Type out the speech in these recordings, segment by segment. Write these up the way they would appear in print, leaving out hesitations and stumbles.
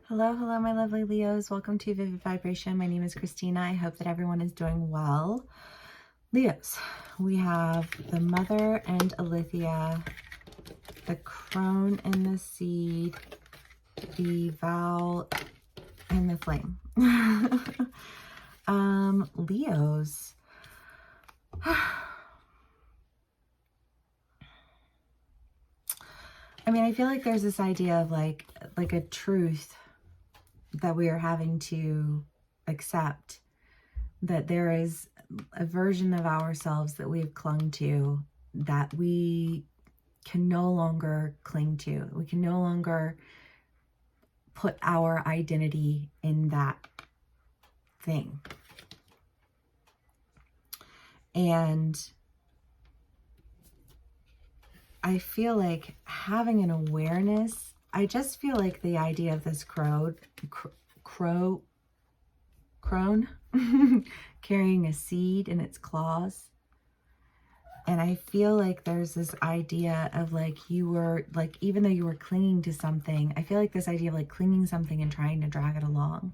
Hello, hello, my lovely Leos. Welcome to Vivid Vibration. My name is Christina. I hope that everyone is doing well. Leos, we have the Mother and Alethea, the Crone and the Seed, the Vow and the Flame. Leos. I mean, I feel like there's this idea of like a truth that we are having to accept, that there is a version of ourselves that we've clung to that we can no longer cling to. We can no longer put our identity in that thing. And I feel like having an awareness, I just feel like the idea of this crone carrying a seed in its claws. And I feel like there's this idea of like you were like, even though you were clinging to something, I feel like this idea of like clinging something and trying to drag it along.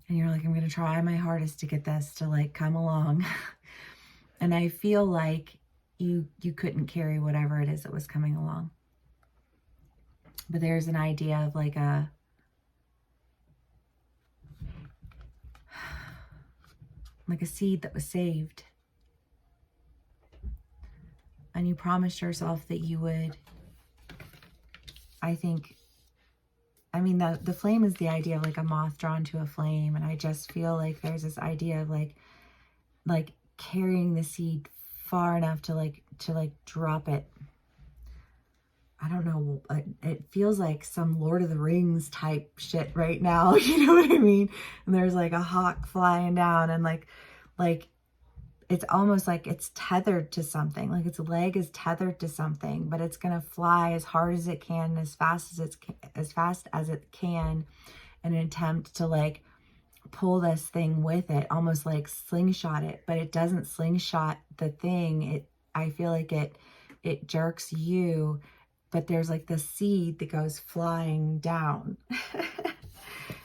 And you're like, I'm going to try my hardest to get this to like come along. And I feel like you couldn't carry whatever it is that was coming along. But there's an idea of like a seed that was saved. And you promised yourself that you would, I mean, the flame is the idea of like a moth drawn to a flame. And I just feel like there's this idea of like carrying the seed far enough to drop it. I don't know. It feels like some Lord of the Rings type shit right now. You know what I mean? And there's like a hawk flying down and like it's almost like it's tethered to something. Like its leg is tethered to something, but it's going to fly as hard as it can, as fast as it can in an attempt to like pull this thing with it, almost like slingshot it, but it doesn't slingshot the thing. I feel like it jerks you, but there's like the seed that goes flying down.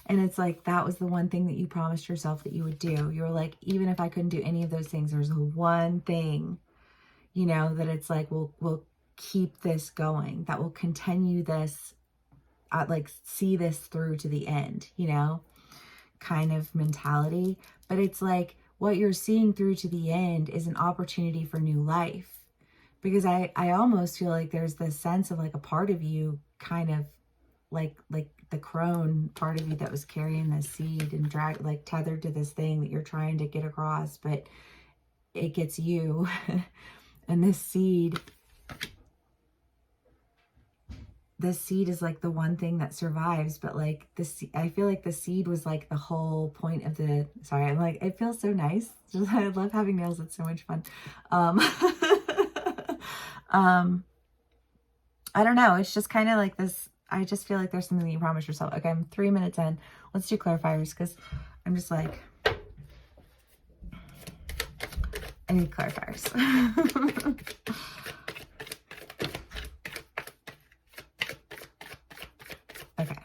And it's like, that was the one thing that you promised yourself that you would do. You were like, even if I couldn't do any of those things, there's one thing, you know, that it's like, we'll keep this going, that will continue this, like see this through to the end, you know, kind of mentality. But it's like, what you're seeing through to the end is an opportunity for new life. Because I almost feel like there's this sense of like a part of you kind of like the crone part of you that was carrying this seed and tethered to this thing that you're trying to get across, but it gets you. And this seed is like the one thing that survives, but like I feel like the seed was like the whole point of the, sorry, I'm like, it feels so nice. Just, I love having nails. It's so much fun. I don't know. It's just kind of like this. I just feel like there's something that you promised yourself. Okay, I'm 3 minutes in. Let's do clarifiers because I'm just like, I need clarifiers. Okay,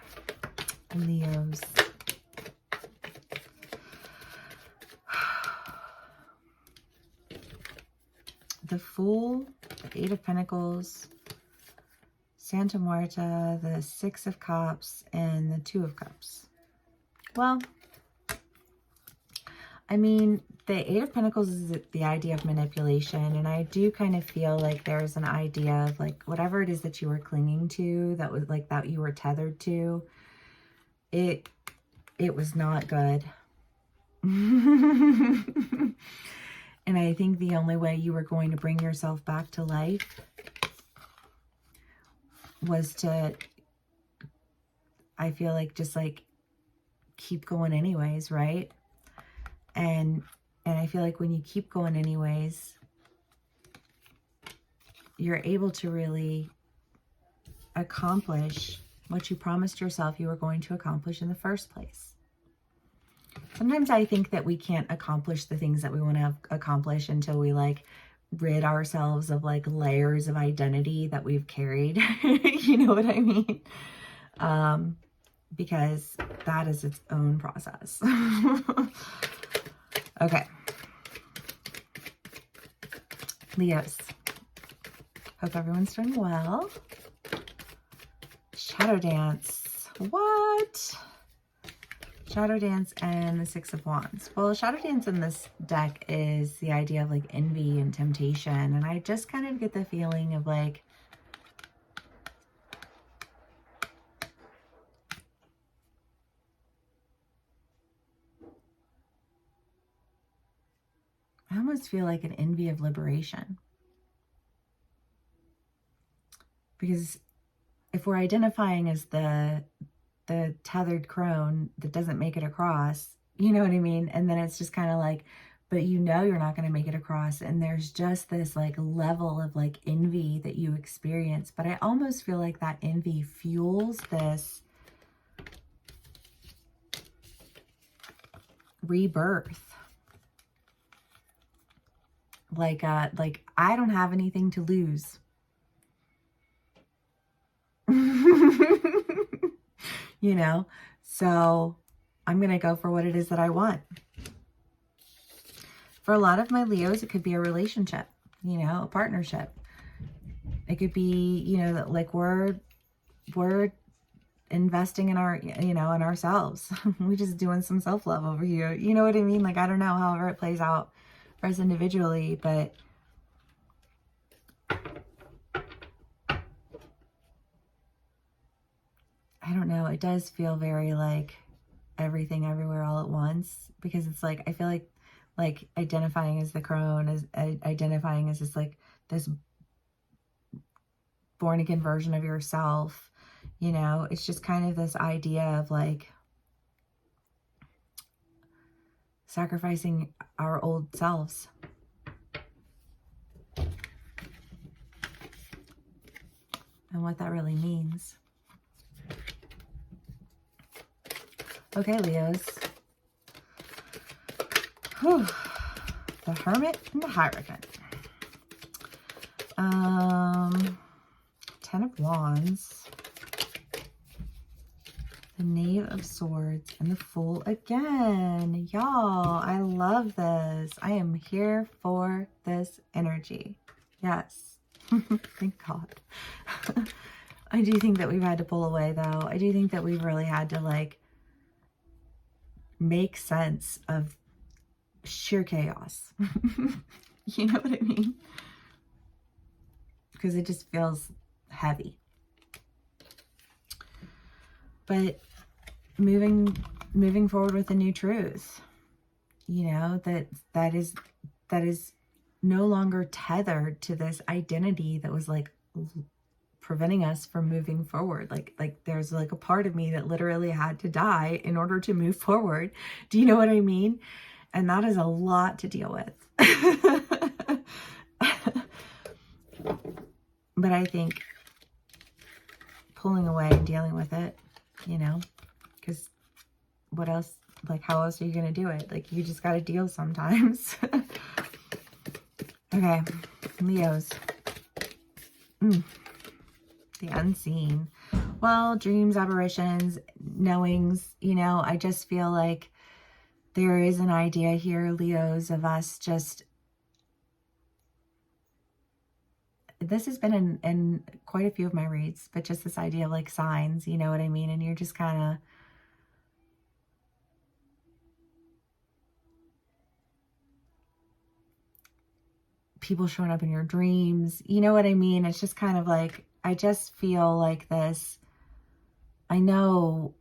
Leos. The Fool, the 8 of Pentacles, Santa Muerta, the 6 of Cups, and the 2 of Cups. Well, I mean, the 8 of Pentacles is the idea of manipulation, and I do kind of feel like there's an idea of like whatever it is that you were clinging to, that was like that you were tethered to, it was not good. And I think the only way you were going to bring yourself back to life was to, I feel like, just like keep going anyways, right? And I feel like when you keep going anyways, you're able to really accomplish what you promised yourself you were going to accomplish in the first place. Sometimes I think that we can't accomplish the things that we want to accomplish until we like rid ourselves of like layers of identity that we've carried. You know what I mean? because that is its own process. Okay. Leos. Hope everyone's doing well. Shadow Dance. What? Shadow Dance and the Six of Wands. Well, Shadow Dance in this deck is the idea of like envy and temptation. And I just kind of get the feeling of like, I almost feel like an envy of liberation. Because if we're identifying as the tethered crone that doesn't make it across, you know what I mean? And then it's just kind of like, but you know you're not going to make it across. And there's just this like level of like envy that you experience. But I almost feel like that envy fuels this rebirth. Like I don't have anything to lose. You know, so I'm going to go for what it is that I want. For a lot of my Leos, it could be a relationship, you know, a partnership. It could be, you know, like we're investing in our, you know, in ourselves. We're just doing some self-love over here. You know what I mean? Like, I don't know, however it plays out for us individually, but I don't know. It does feel very like everything everywhere all at once, because it's like, I feel like identifying as the crone, as identifying as just like this born again version of yourself, you know, it's just kind of this idea of like sacrificing our old selves. And what that really means. Okay, Leos. Whew. The Hermit and the Hierophant. 10 of Wands. The Knave of Swords and the Fool again. Y'all, I love this. I am here for this energy. Yes. Thank God. I do think that we've had to pull away, though. I do think that we've really had to, like, make sense of sheer chaos. You know what I mean? Because it just feels heavy. But moving forward with a new truth, you know, that is no longer tethered to this identity that was like preventing us from moving forward. Like there's like a part of me that literally had to die in order to move forward. Do you know what I mean? And that is a lot to deal with. But I think pulling away and dealing with it, you know, because what else, like, how else are you going to do it? Like, you just got to deal sometimes. Okay, Leos. The unseen. Well, dreams, aberrations, knowings, you know, I just feel like there is an idea here, Leos, of us just, this has been in quite a few of my reads, but just this idea of like signs, you know what I mean? And you're just kind of, people showing up in your dreams, you know what I mean? It's just kind of like, I just feel like this, I know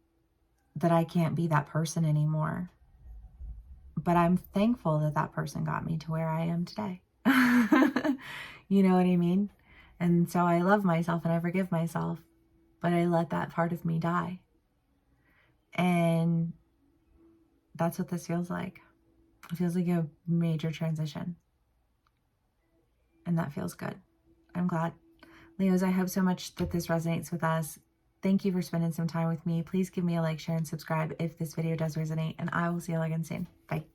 that I can't be that person anymore, but I'm thankful that that person got me to where I am today. You know what I mean? And so I love myself and I forgive myself, but I let that part of me die. And that's what this feels like. It feels like a major transition. And that feels good. I'm glad. Leos, I hope so much that this resonates with us. Thank you for spending some time with me. Please give me a like, share, and subscribe if this video does resonate. And I will see you all again soon. Bye.